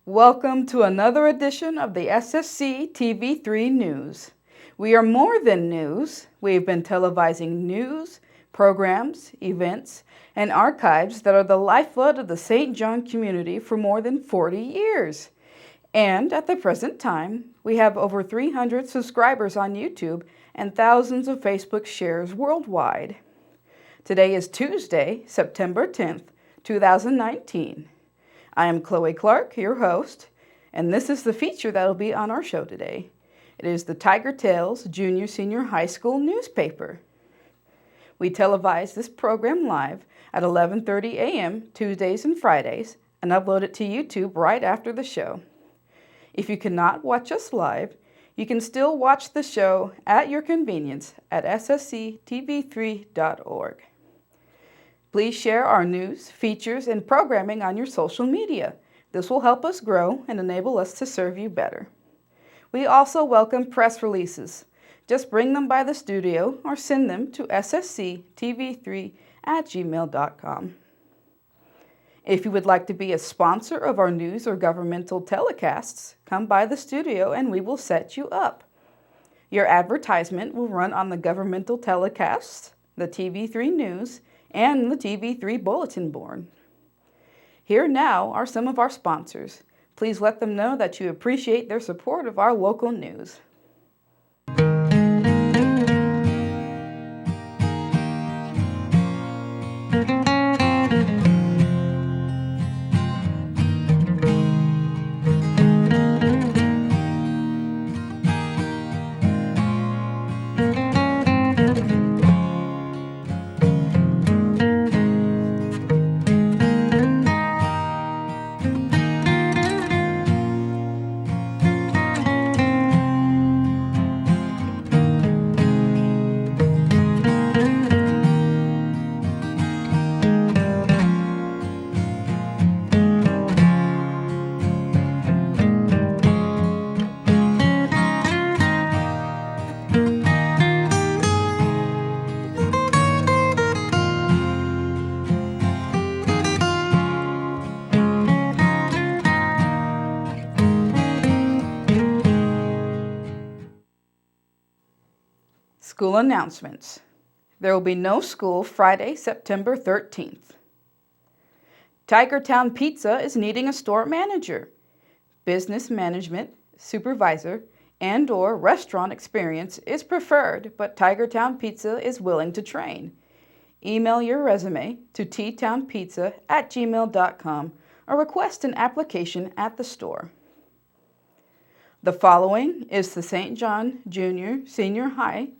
Welcome to another edition of the SSC TV3 News. We are more than news. We've been televising news, programs, events, and archives that are the lifeblood of the St. John community for more than 40 years. And at the present time, we have over 300 subscribers on YouTube and thousands of Facebook shares worldwide. Today is Tuesday, September 10th, 2019. I am Chloe Clark, your host, and this is the feature that will be on our show today. It is the Tiger Tales Junior Senior High School newspaper. We televise this program live at 11:30 a.m. Tuesdays and Fridays and upload it to YouTube right after the show. If you cannot watch us live, you can still watch the show at your convenience at ssctv3.org. Please share our news, features, and programming on your social media. This will help us grow and enable us to serve you better. We also welcome press releases. Just bring them by the studio or send them to ssctv3@gmail.com. If you would like to be a sponsor of our news or governmental telecasts, come by the studio and we will set you up. Your advertisement will run on the governmental telecasts, the TV3 News, and the TV3 Bulletin Board. Here now are some of our sponsors. Please let them know that you appreciate their support of our local news. School announcements. There will be no school Friday, September 13th. Tigertown Pizza is needing a store manager. Business management, supervisor, and/or restaurant experience is preferred, but Tigertown Pizza is willing to train. Email your resume to ttownpizza@gmail.com or request an application at the store. The following is the St. John Junior Senior High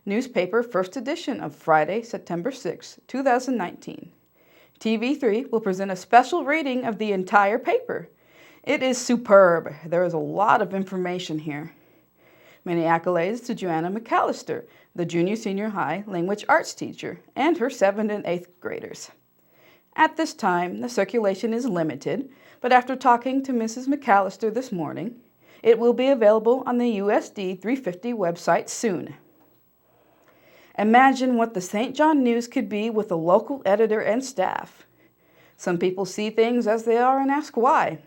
newspaper first edition of Friday, September 6, 2019. TV3 will present a special reading of the entire paper. It is superb. There is a lot of information here. Many accolades to Joanna McAllister, the Junior Senior High language arts teacher, and her 7th and 8th graders. At this time, the circulation is limited, but after talking to Mrs. McAllister this morning, it will be available on the USD 350 website soon. Imagine what the St. John News could be with a local editor and staff. Some people see things as they are and ask why.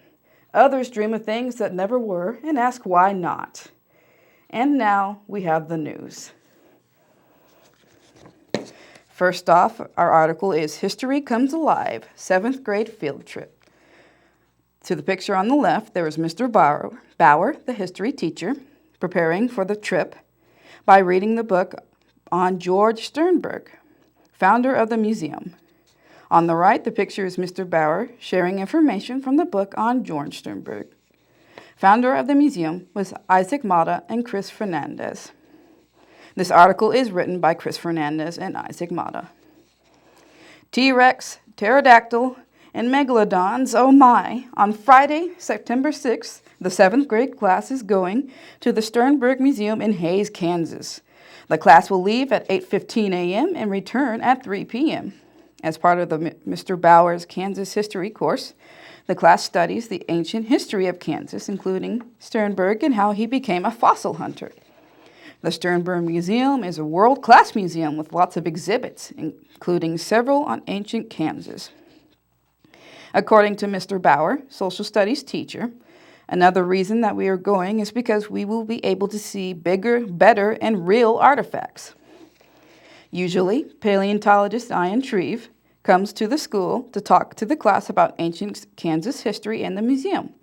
Others dream of things that never were and ask why not. And now we have the news. First off, our article is History Comes Alive, 7th grade field trip. To the picture on the left, there is Mr. Bauer, the history teacher, preparing for the trip by reading the book on George Sternberg, founder of the museum. On the right, the picture is Mr. Bauer sharing information from the book on George Sternberg. Founder of the museum was Isaac Mata and Chris Fernandez. This article is written by Chris Fernandez and Isaac Mata. T-Rex, pterodactyl, and megalodons, oh my. On Friday, September 6th, the 7th grade class is going to the Sternberg Museum in Hays, Kansas. The class will leave at 8:15 a.m. and return at 3 p.m. As part of the Mr. Bauer's Kansas History course, the class studies the ancient history of Kansas, including Sternberg and how he became a fossil hunter. The Sternberg Museum is a world-class museum with lots of exhibits, including several on ancient Kansas. According to Mr. Bauer, social studies teacher, another reason that we are going is because we will be able to see bigger, better, and real artifacts. Usually, paleontologist Ian Shreve comes to the school to talk to the class about ancient Kansas history and the museum.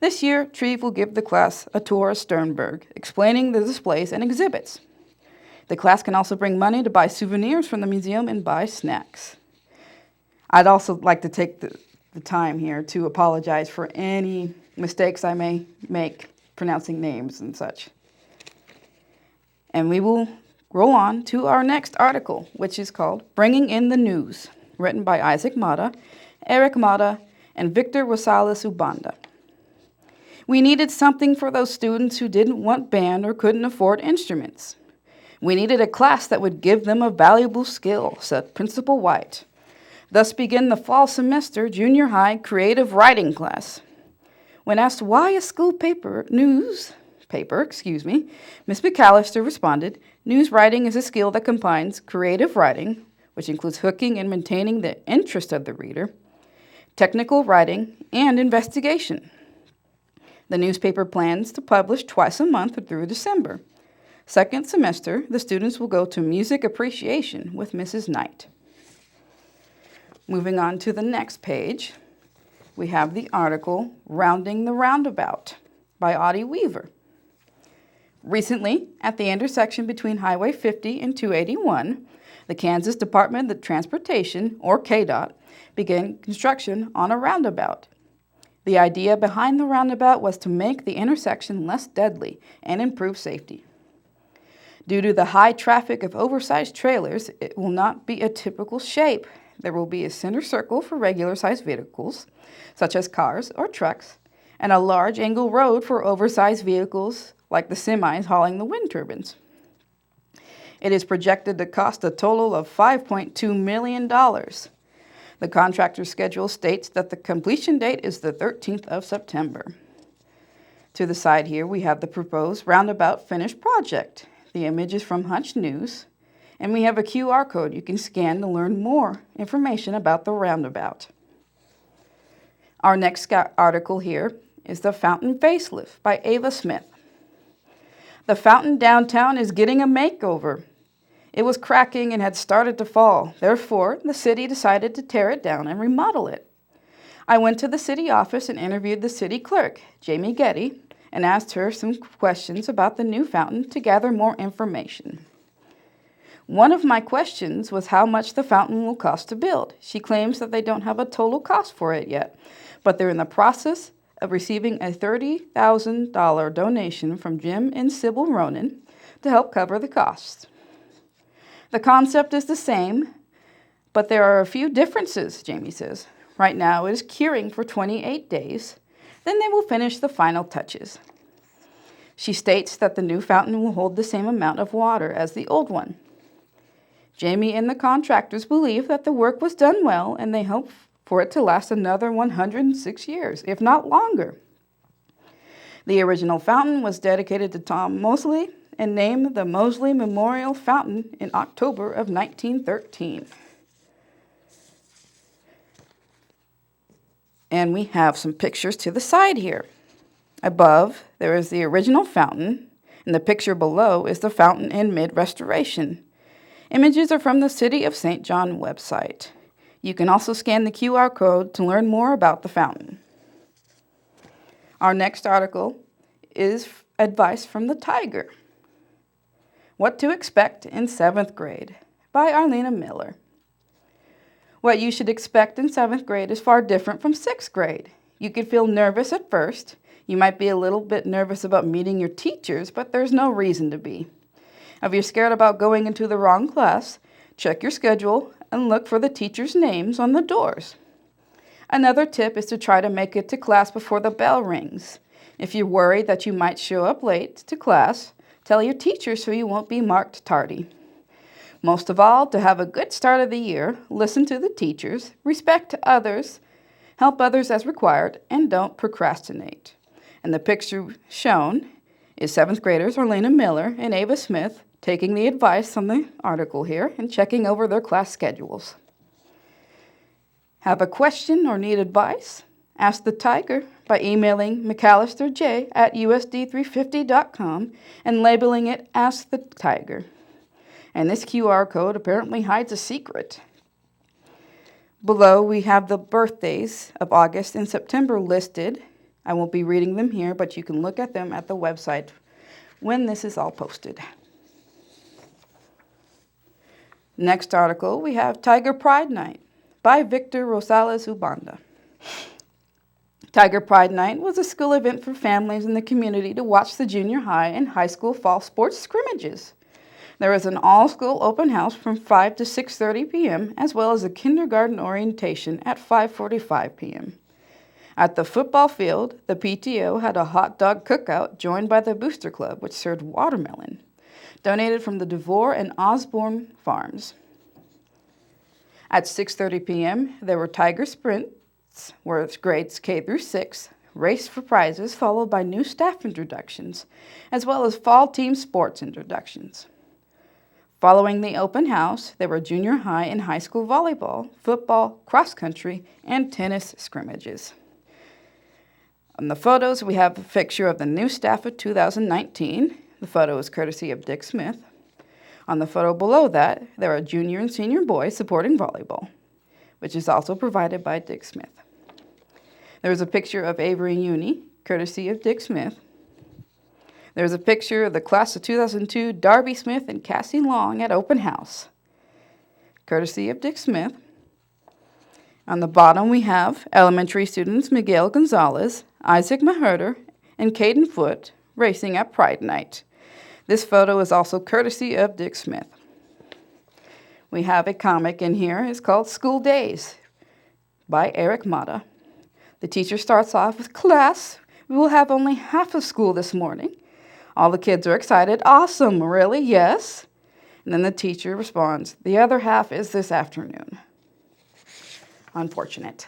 This year, Shreve will give the class a tour of Sternberg, explaining the displays and exhibits. The class can also bring money to buy souvenirs from the museum and buy snacks. I'd also like to take the time here to apologize for any mistakes I may make pronouncing names and such. And we will roll on to our next article, which is called Bringing in the News, written by Isaac Mata, Eric Mata, and Victor Rosales Ubanda. We needed something for those students who didn't want band or couldn't afford instruments. We needed a class that would give them a valuable skill, said Principal White. Thus began the fall semester junior high creative writing class. When asked why a school newspaper, Ms. McAllister responded, "News writing is a skill that combines creative writing, which includes hooking and maintaining the interest of the reader, technical writing, and investigation. The newspaper plans to publish twice a month through December. Second semester, the students will go to music appreciation with Mrs. Knight." Moving on to the next page, we have the article Rounding the Roundabout by Audie Weaver. Recently, at the intersection between Highway 50 and 281, the Kansas Department of Transportation, or KDOT, began construction on a roundabout. The idea behind the roundabout was to make the intersection less deadly and improve safety. Due to the high traffic of oversized trailers, it will not be a typical shape. There will be a center circle for regular-sized vehicles, such as cars or trucks, and a large angle road for oversized vehicles like the semis hauling the wind turbines. It is projected to cost a total of $5.2 million. The contractor's schedule states that the completion date is the 13th of September. To the side here, we have the proposed roundabout finished project. The image is from Hutch News, and we have a QR code you can scan to learn more information about the roundabout. Our next article here is The Fountain Facelift by Ava Smith. The fountain downtown is getting a makeover. It was cracking and had started to fall. Therefore, the city decided to tear it down and remodel it. I went to the city office and interviewed the city clerk, Jamie Getty, and asked her some questions about the new fountain to gather more information. One of my questions was how much the fountain will cost to build. She claims that they don't have a total cost for it yet, but they're in the process of receiving a $30,000 donation from Jim and Sybil Ronan to help cover the costs. The concept is the same, but there are a few differences, Jamie says. Right now it is curing for 28 days, then they will finish the final touches. She states that the new fountain will hold the same amount of water as the old one. Jamie and the contractors believe that the work was done well, and they hope for it to last another 106 years, if not longer. The original fountain was dedicated to Tom Mosley and named the Mosley Memorial Fountain in October of 1913. And we have some pictures to the side here. Above, there is the original fountain, and the picture below is the fountain in mid-restoration. Images are from the City of St. John website. You can also scan the QR code to learn more about the fountain. Our next article is Advice from the Tiger. What to Expect in 7th Grade by Arlena Miller. What you should expect in 7th grade is far different from 6th grade. You could feel nervous at first. You might be a little bit nervous about meeting your teachers, but there's no reason to be. If you're scared about going into the wrong class, check your schedule and look for the teachers' names on the doors. Another tip is to try to make it to class before the bell rings. If you're worried that you might show up late to class, tell your teacher so you won't be marked tardy. Most of all, to have a good start of the year, listen to the teachers, respect others, help others as required, and don't procrastinate. And the picture shown is 7th graders Orlena Miller and Ava Smith taking the advice on the article here and checking over their class schedules. Have a question or need advice? Ask the Tiger by emailing mcallisterj@usd350.com and labeling it Ask the Tiger. And this QR code apparently hides a secret. Below we have the birthdays of August and September listed. I won't be reading them here, but you can look at them at the website when this is all posted. Next article, we have Tiger Pride Night by Victor Rosales Ubanda. Tiger Pride Night was a school event for families in the community to watch the junior high and high school fall sports scrimmages. There was an all-school open house from 5 to 6:30 p.m., as well as a kindergarten orientation at 5:45 p.m. At the football field, the PTO had a hot dog cookout joined by the Booster Club, which served watermelon, donated from the DeVore and Osborne farms. At 6:30 p.m., there were Tiger Sprints, where grades K through 6 raced for prizes, followed by new staff introductions, as well as fall team sports introductions. Following the open house, there were junior high and high school volleyball, football, cross country, and tennis scrimmages. On the photos, we have a picture of the new staff of 2019. The photo is courtesy of Dick Smith. On the photo below that, there are junior and senior boys supporting volleyball, which is also provided by Dick Smith. There is a picture of Avery Uni, courtesy of Dick Smith. There's a picture of the class of 2002, Darby Smith and Cassie Long at open house, courtesy of Dick Smith. On the bottom, we have elementary students Miguel Gonzalez, Isaac Maherter, and Caden Foote racing at Pride Night. This photo is also courtesy of Dick Smith. We have a comic in here. It's called School Days by Eric Mata. The teacher starts off with, "Class, we will have only half of school this morning." All the kids are excited. "Awesome, really? Yes." And then the teacher responds, "The other half is this afternoon." Unfortunate.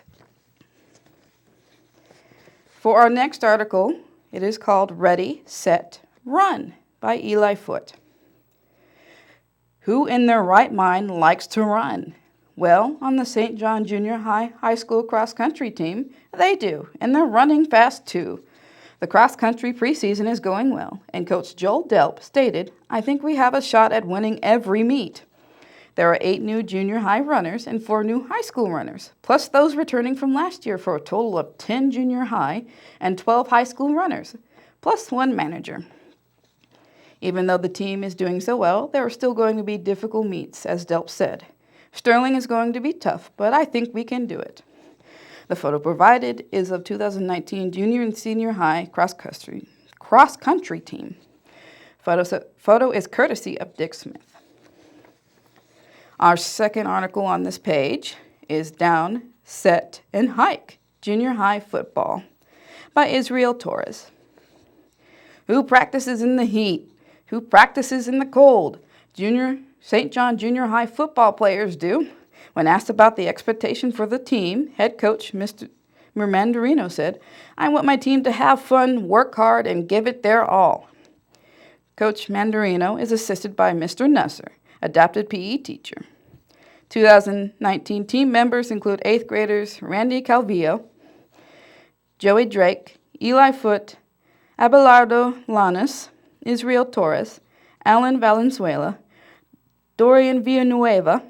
For our next article, it is called Ready, Set, Run by Eli Foote. Who in their right mind likes to run? Well, on the St. John Junior High School cross-country team, they do, and they're running fast too. The cross-country preseason is going well, and Coach Joel Delp stated, "I think we have a shot at winning every meet." There are 8 new junior high runners and 4 new high school runners, plus those returning from last year for a total of 10 junior high and 12 high school runners, plus 1 manager. Even though the team is doing so well, there are still going to be difficult meets, as Delp said. Sterling is going to be tough, but I think we can do it. The photo provided is of 2019 junior and senior high cross-country team. Photo is courtesy of Dick Smith. Our second article on this page is Down, Set, and Hike, Junior High Football by Israel Torres. Who practices in the heat? Who practices in the cold? St. John Junior High football players do. When asked about the expectation for the team, head coach Mr. Mandarino said, "I want my team to have fun, work hard, and give it their all." Coach Mandarino is assisted by Mr. Nusser, adapted PE teacher. 2019 team members include 8th graders Randy Calvillo, Joey Drake, Eli Foote, Abelardo Lanas, Israel Torres, Alan Valenzuela, Dorian Villanueva,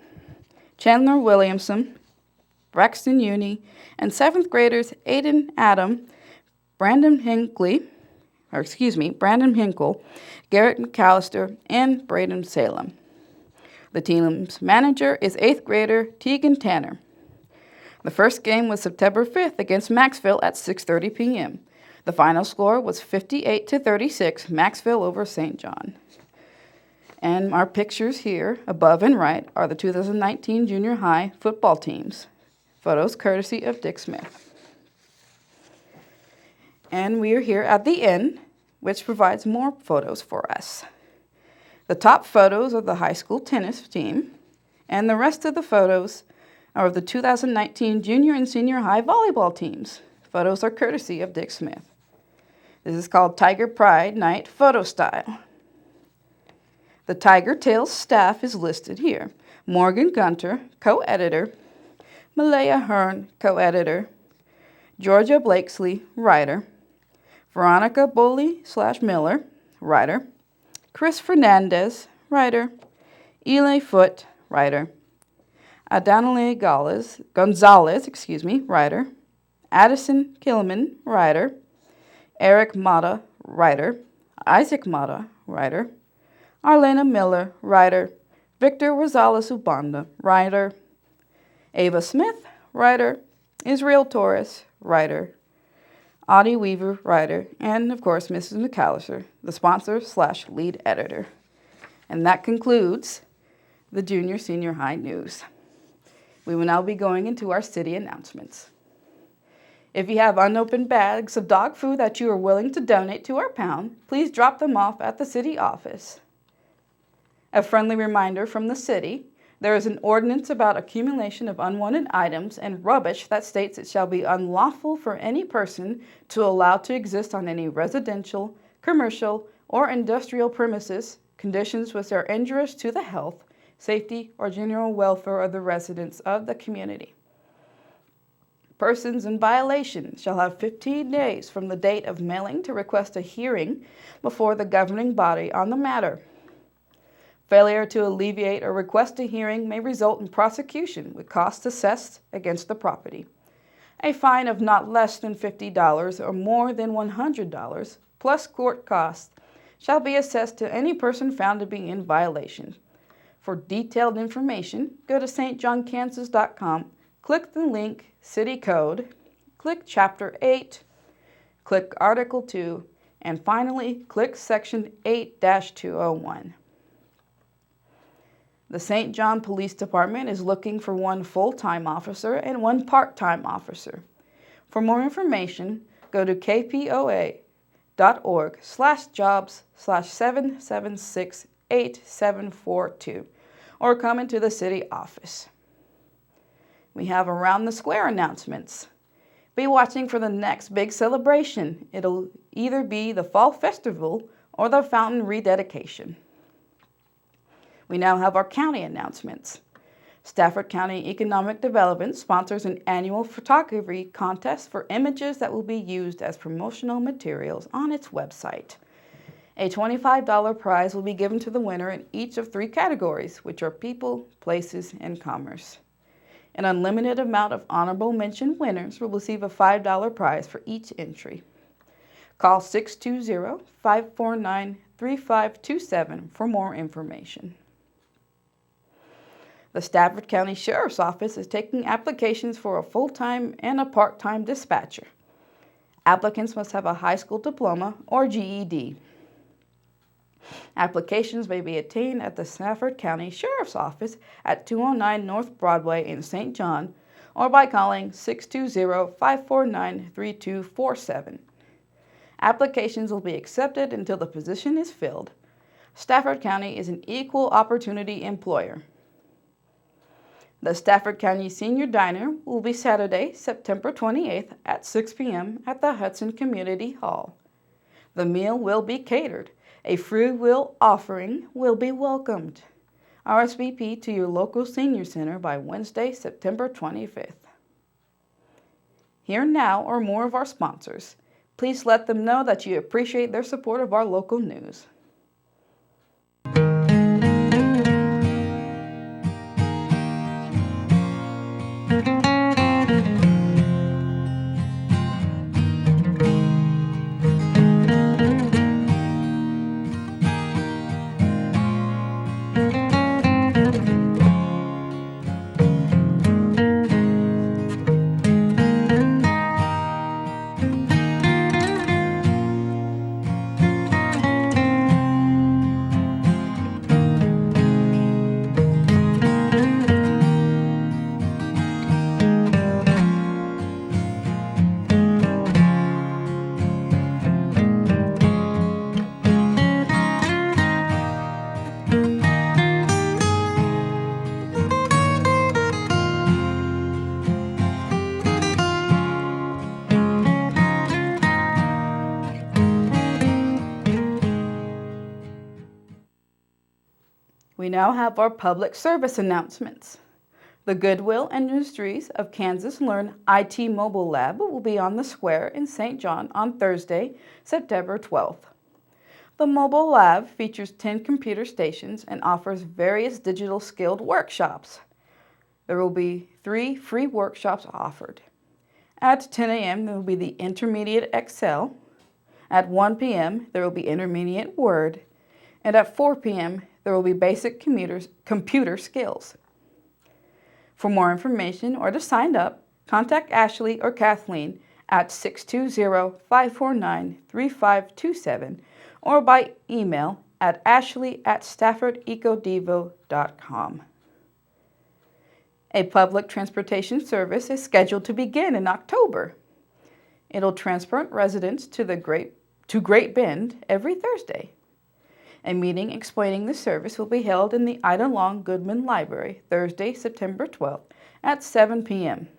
Chandler Williamson, Braxton Uni, and 7th graders Aiden Adam, Brandon Hinkle, Garrett McAllister, and Braden Salem. The team's manager is 8th grader Tegan Tanner. The first game was September 5th against Maxville at 6:30 p.m. The final score was 58-36, Maxville over St. John. And our pictures here, above and right, are the 2019 junior high football teams. Photos courtesy of Dick Smith. And we are here at the end, which provides more photos for us. The top photos of the high school tennis team, and the rest of the photos are of the 2019 junior and senior high volleyball teams. Photos are courtesy of Dick Smith. This is called Tiger Pride Night Photo Style. The Tiger Tales staff is listed here. Morgan Gunter, co-editor. Malaya Hearn, co-editor. Georgia Blakesley, writer. Veronica Boley/Miller, writer. Chris Fernandez, writer. Eli Foote, writer. Adanale Gonzalez, writer. Addison Kilman, writer. Eric Mata, writer. Isaac Mata, writer. Arlena Miller, writer. Victor Rosales Ubanda, writer. Ava Smith, writer. Israel Torres, writer. Audie Weaver, writer. And, of course, Mrs. McAllister, the sponsor/lead editor. And that concludes the junior-senior high news. We will now be going into our city announcements. If you have unopened bags of dog food that you are willing to donate to our pound, please drop them off at the city office. A friendly reminder from the city, there is an ordinance about accumulation of unwanted items and rubbish that states it shall be unlawful for any person to allow to exist on any residential, commercial, or industrial premises conditions which are injurious to the health, safety, or general welfare of the residents of the community. Persons in violation shall have 15 days from the date of mailing to request a hearing before the governing body on the matter. Failure to alleviate or request a hearing may result in prosecution with costs assessed against the property. A fine of not less than $50 or more than $100 plus court costs shall be assessed to any person found to be in violation. For detailed information, go to stjohnkansas.com, click the link City Code, click Chapter 8, click Article 2, and finally click Section 8-201. The St. John Police Department is looking for one full-time officer and one part-time officer. For more information, go to kpoa.org/jobs/7768742 or come into the city office. We have Around the Square announcements. Be watching for the next big celebration. It'll either be the Fall Festival or the Fountain Rededication. We now have our county announcements. Stafford County Economic Development sponsors an annual photography contest for images that will be used as promotional materials on its website. A $25 prize will be given to the winner in each of 3 categories, which are people, places, and commerce. An unlimited amount of honorable mention winners will receive a $5 prize for each entry. Call 620-549-3527 for more information. The Stafford County Sheriff's Office is taking applications for a full-time and a part-time dispatcher. Applicants must have a high school diploma or GED. Applications may be obtained at the Stafford County Sheriff's Office at 209 North Broadway in St. John or by calling 620-549-3247. Applications will be accepted until the position is filled. Stafford County is an equal opportunity employer. The Stafford County Senior Diner will be Saturday, September 28th at 6 p.m. at the Hudson Community Hall. The meal will be catered. A free will offering will be welcomed. RSVP to your local senior center by Wednesday, September 25th. Here now are more of our sponsors. Please let them know that you appreciate their support of our local news. We now have our public service announcements. The Goodwill Industries of Kansas Learn IT Mobile Lab will be on the square in St. John on Thursday, September 12th. The mobile lab features 10 computer stations and offers various digital skilled workshops. There will be 3 free workshops offered. At 10 a.m. there will be the Intermediate Excel. At 1 p.m. there will be Intermediate Word. And at 4 p.m. there will be Basic Computer Skills. For more information or to sign up, contact Ashley or Kathleen at 620-549-3527 or by email at ashley@staffordecodevo.com. A public transportation service is scheduled to begin in October. It'll transport residents to Great Bend every Thursday. A meeting explaining the service will be held in the Ida Long Goodman Library Thursday, September 12th at 7 p.m.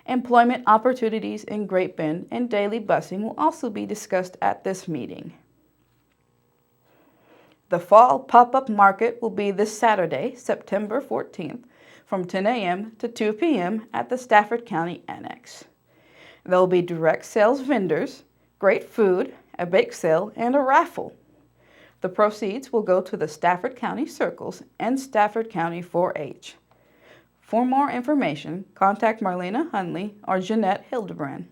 Employment opportunities in Great Bend and daily busing will also be discussed at this meeting. The Fall Pop-Up Market will be this Saturday, September 14th, from 10 a.m. to 2 p.m. at the Stafford County Annex. There will be direct sales vendors, great food, a bake sale, and a raffle. The proceeds will go to the Stafford County Circles and Stafford County 4-H. For more information, contact Marlena Hunley or Jeanette Hildebrand.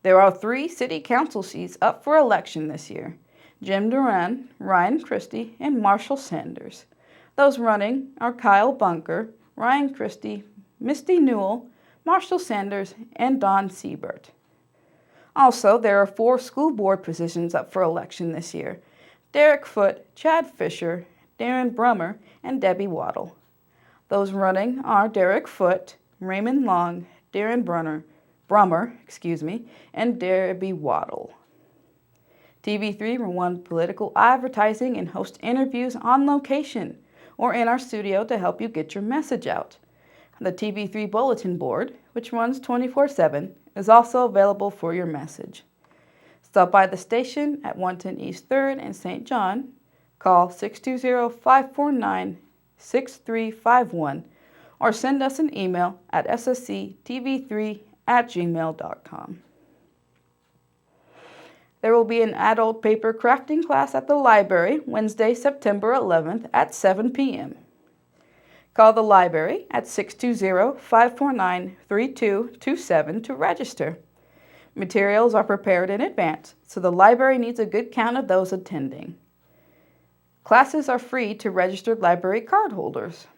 There are 3 city council seats up for election this year: Jim Duran, Ryan Christie, and Marshall Sanders. Those running are Kyle Bunker, Ryan Christie, Misty Newell, Marshall Sanders, and Don Siebert. Also, there are 4 school board positions up for election this year: Derek Foote, Chad Fisher, Darren Brummer, and Debbie Waddle. Those running are Derek Foote, Raymond Long, Darren Brummer, and Debbie Waddle. TV3 will run political advertising and host interviews on location or in our studio to help you get your message out. The TV3 bulletin board, which runs 24/7, is also available for your message. Stop by the station at 110 East 3rd in St. John, call 620-549-6351, or send us an email at ssctv3@gmail.com. There will be an adult paper crafting class at the library Wednesday, September 11th at 7 p.m. Call the library at 620-549-3227 to register. Materials are prepared in advance, so the library needs a good count of those attending. Classes are free to registered library cardholders.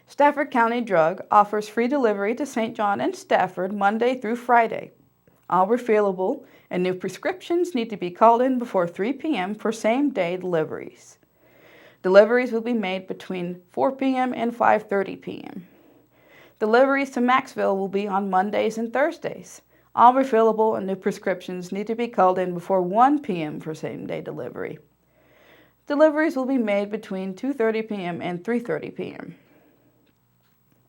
Stafford County Drug offers free delivery to St. John and Stafford Monday through Friday. All refillable and new prescriptions need to be called in before 3 p.m. for same-day deliveries. Deliveries will be made between 4 p.m. and 5:30 p.m. Deliveries to Maxville will be on Mondays and Thursdays. All refillable and new prescriptions need to be called in before 1 p.m. for same-day delivery. Deliveries will be made between 2:30 p.m. and 3:30 p.m.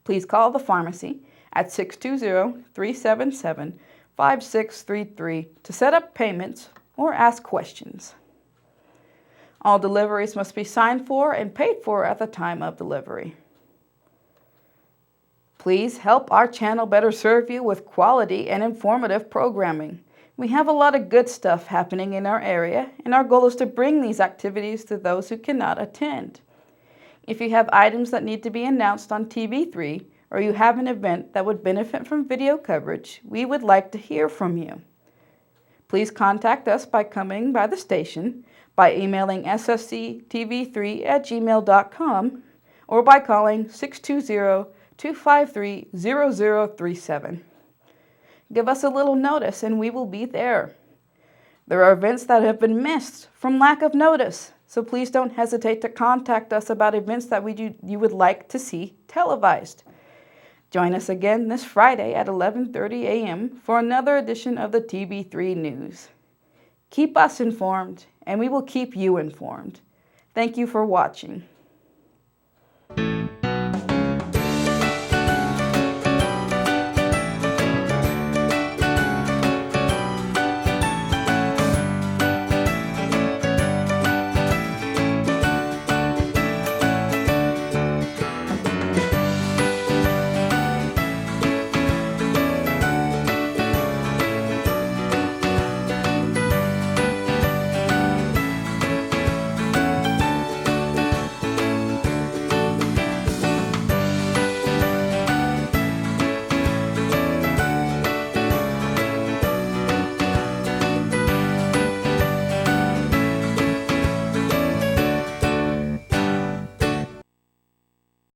Please call the pharmacy at 620-377-5633 to set up payments or ask questions. All deliveries must be signed for and paid for at the time of delivery. Please help our channel better serve you with quality and informative programming. We have a lot of good stuff happening in our area, and our goal is to bring these activities to those who cannot attend. If you have items that need to be announced on TV3, or you have an event that would benefit from video coverage, we would like to hear from you. Please contact us by coming by the station, by emailing ssctv3@gmail.com, or by calling 620-253-0037. Give us a little notice and we will be there. There are events that have been missed from lack of notice, so please don't hesitate to contact us about events that you would like to see televised. Join us again this Friday at 11:30 a.m. for another edition of the TV3 News. Keep us informed, and we will keep you informed. Thank you for watching.